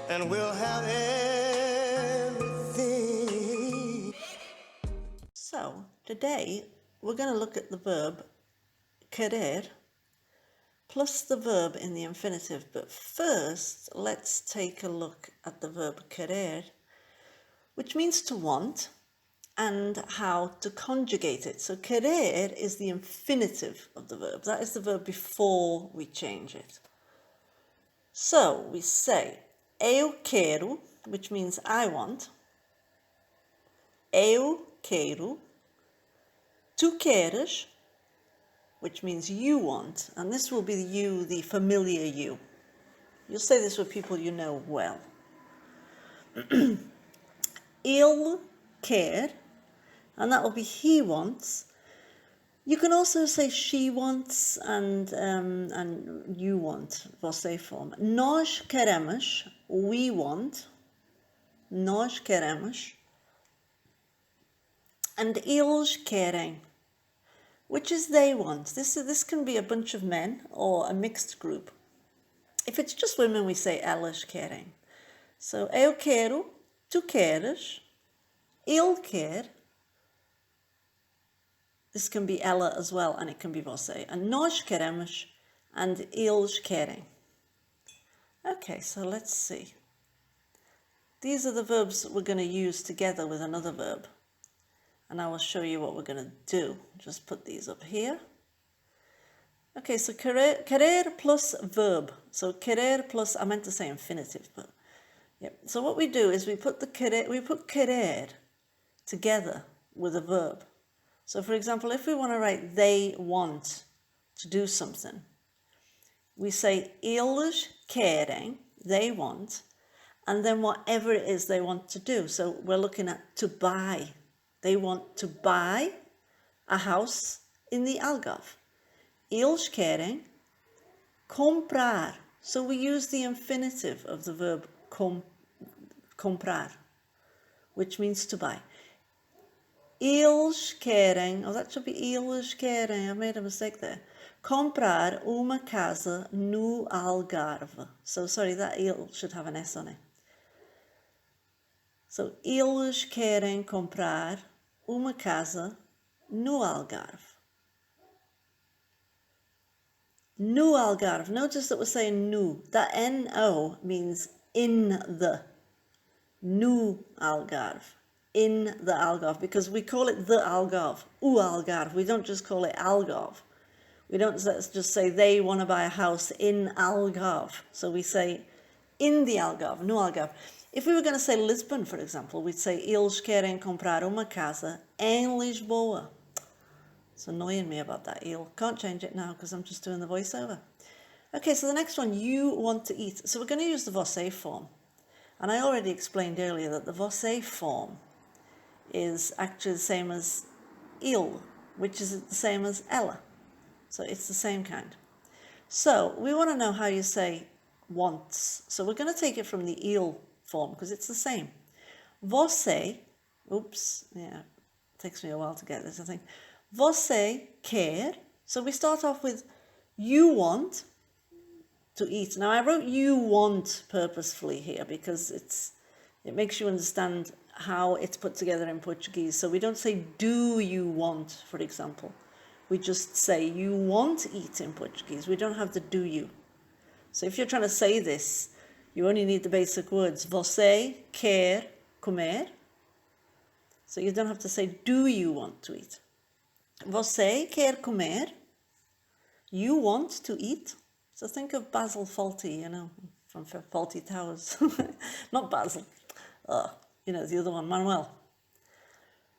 and we'll have everything. So, today we're going to look at the verb querer plus the verb in the infinitive. But first, let's take a look at the verb querer, which means to want, and how to conjugate it. So querer is the infinitive of the verb. That is the verb before we change it. So we say eu quero, which means I want. Eu quero. Tu queres, which means you want. And this will be the you, the familiar you. You'll say this with people you know well. Ele quer, and that will be he wants. You can also say she wants and you want, você form. Nós queremos, we want. Nós queremos. And eles querem, which is they want. This can be a bunch of men or a mixed group. If it's just women, we say elas querem. So eu quero, tu queres, ele quer. This can be ela as well, and it can be você. And nós queremos, and eles querem. Okay, so let's see. These are the verbs we're going to use together with another verb. And I will show you what we're going to do. Just put these up here. Okay, so querer plus verb. So querer plus, I meant to say infinitive, but yeah. So what we do is we put querer together with a verb. So for example, if we want to write they want to do something, we say eles querem, they want, and then whatever it is they want to do. So we're looking at to buy. They want to buy a house in the Algarve. Eles querem comprar. So we use the infinitive of the verb comprar, which means to buy. Eles querem, oh, that should be eles querem, I made a mistake there. Comprar uma casa no Algarve. So sorry, that ele should have an S on it. So eles querem comprar uma casa no Algarve. No Algarve. Notice that we're saying no. That N-O means in the. No Algarve. In the Algarve, because we call it the Algarve, o Algarve. We don't just call it Algarve. We don't just say they want to buy a house in Algarve. So we say in the Algarve, no Algarve. If we were going to say Lisbon, for example, we'd say eles querem comprar uma casa em Lisboa. It's annoying me about that eel. Can't change it now because I'm just doing the voiceover. Okay, so the next one, you want to eat. So we're going to use the você form. And I already explained earlier that the você form is actually the same as il, which is the same as ela. So it's the same kind. So we want to know how you say wants. So we're going to take it from the il form because it's the same. Você, oops, yeah, it takes me a while to get this, I think. Você quer. So we start off with you want to eat. Now I wrote you want purposefully here because it makes you understand how it's put together in Portuguese. So we don't say do you want, for example. We just say you want eat in Portuguese. We don't have the do you. So if you're trying to say this, you only need the basic words. Você quer comer. So you don't have to say do you want to eat. Você quer comer. You want to eat. So think of Basil Fawlty, you know, from Fawlty Towers. Not Basil. You know, the other one, Manuel.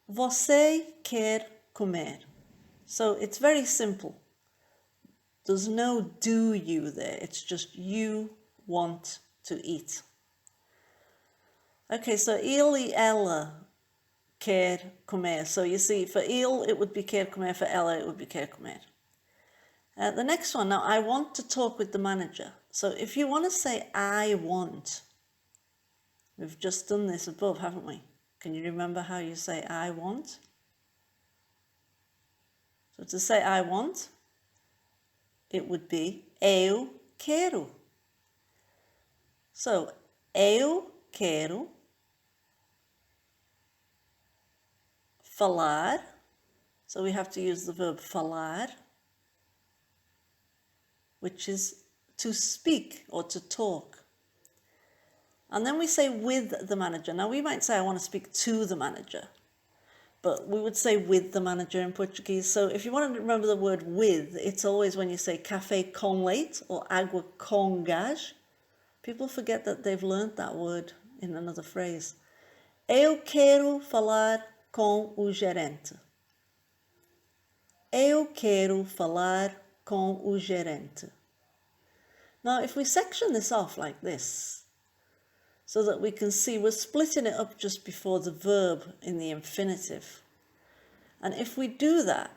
Você quer comer. So it's very simple. There's no do you there. It's just you want to eat. Okay, so ele e ela quer comer. So you see, for ele, it would be quer comer. For ela, it would be quer comer. The next one, now I want to talk with the manager. So if you want to say I want, we've just done this above, haven't we? Can you remember how you say I want? So to say I want, it would be eu quero. So Eu quero falar. So we have to use the verb falar, which is to speak or to talk. And then we say with the manager. Now we might say I want to speak to the manager, but we would say with the manager in Portuguese. So if you want to remember the word with, it's always when you say café com leite or água com gás. People forget that they've learned that word in another phrase. Eu quero falar com o gerente. Eu quero falar com o gerente. Now, if we section this off like this, so that we can see we're splitting it up just before the verb in the infinitive. And if we do that,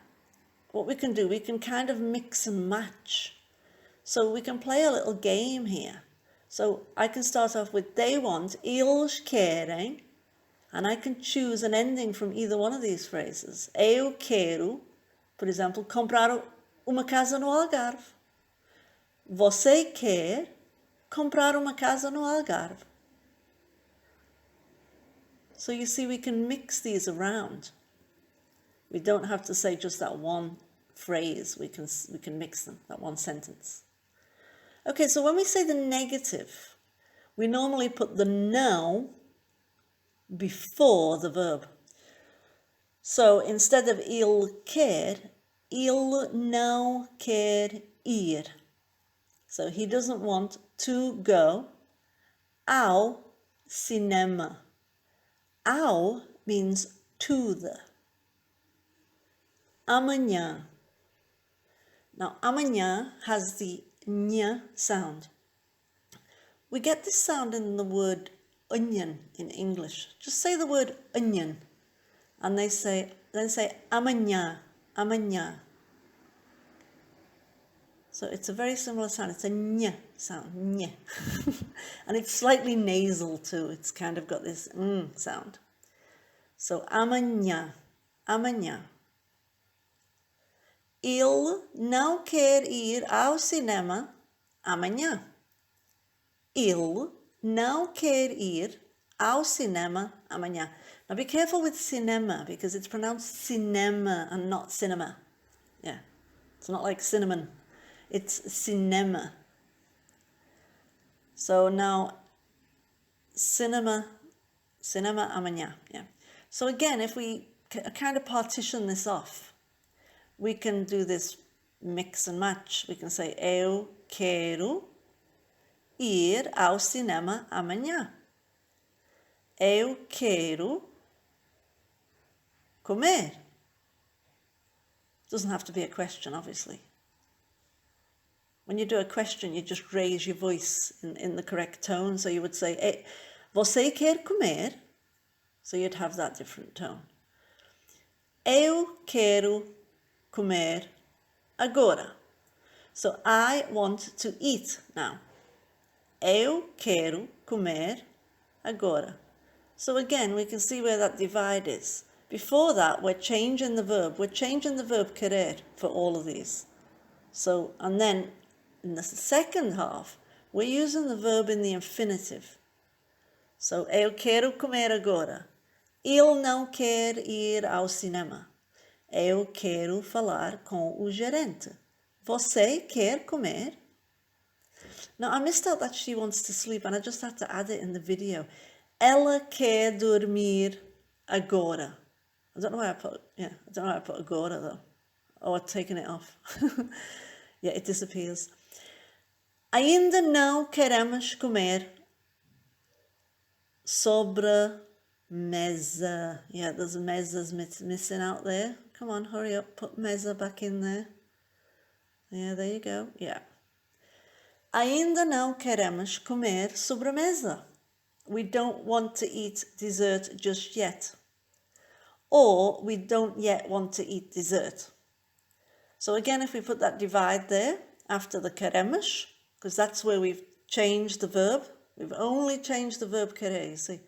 what we can do, we can kind of mix and match. So we can play a little game here. So I can start off with they want, eles querem, and I can choose an ending from either one of these phrases. Eu quero, por exemplo, comprar uma casa no Algarve. Você quer comprar uma casa no Algarve. So you see, we can mix these around. We don't have to say just that one phrase. We can mix them, that one sentence. Okay, so when we say the negative, we normally put the não before the verb. So instead of ele quer, ele não quer ir. So he doesn't want to go ao cinema. Ao means to the. Amanhã. Now, amanhã has the ñ sound. We get this sound in the word onion in English. Just say the word onion, and then say amanhã, amanhã. So it's a very similar sound. It's a ñ sound, ñ. And it's slightly nasal too. It's kind of got this sound. So amanhã, amanhã. Ele não quer ir ao cinema amanhã. Ele não quer ir ao cinema amanhã. Now be careful with cinema because it's pronounced cinema and not cinema. Yeah, it's not like cinnamon. It's cinema. So now, cinema amanhã. Yeah. So again, if we kind of partition this off, we can do this mix and match. We can say eu quero ir ao cinema amanhã. Eu quero comer. Doesn't have to be a question, obviously. When you do a question, you just raise your voice in the correct tone. So you would say, você quer comer? So you'd have that different tone. Eu quero comer agora. So I want to eat now. Eu quero comer agora. So again, we can see where that divide is. Before that, we're changing the verb. We're changing the verb querer for all of these. So, and then in the second half, we're using the verb in the infinitive. So, eu quero comer agora. Ele não quer ir ao cinema. Eu quero falar com o gerente. Você quer comer? Now, I missed out that she wants to sleep, and I just had to add it in the video. Ela quer dormir agora. I don't know why I put agora though. Oh, I've taken it off. Yeah, it disappears. Ainda não queremos comer sobremesa. Yeah, there's mesas missing out there. Come on, hurry up, put mesa back in there. Yeah, there you go. Yeah. Ainda não queremos comer sobremesa. We don't want to eat dessert just yet. Or we don't yet want to eat dessert. So again, if we put that divide there after the queremos, because that's where we've changed the verb. We've only changed the verb querer, you see.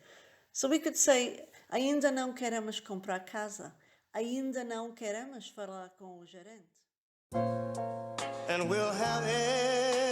So we could say, ainda não queremos comprar casa. Ainda não queremos falar com o gerente. And we'll have it.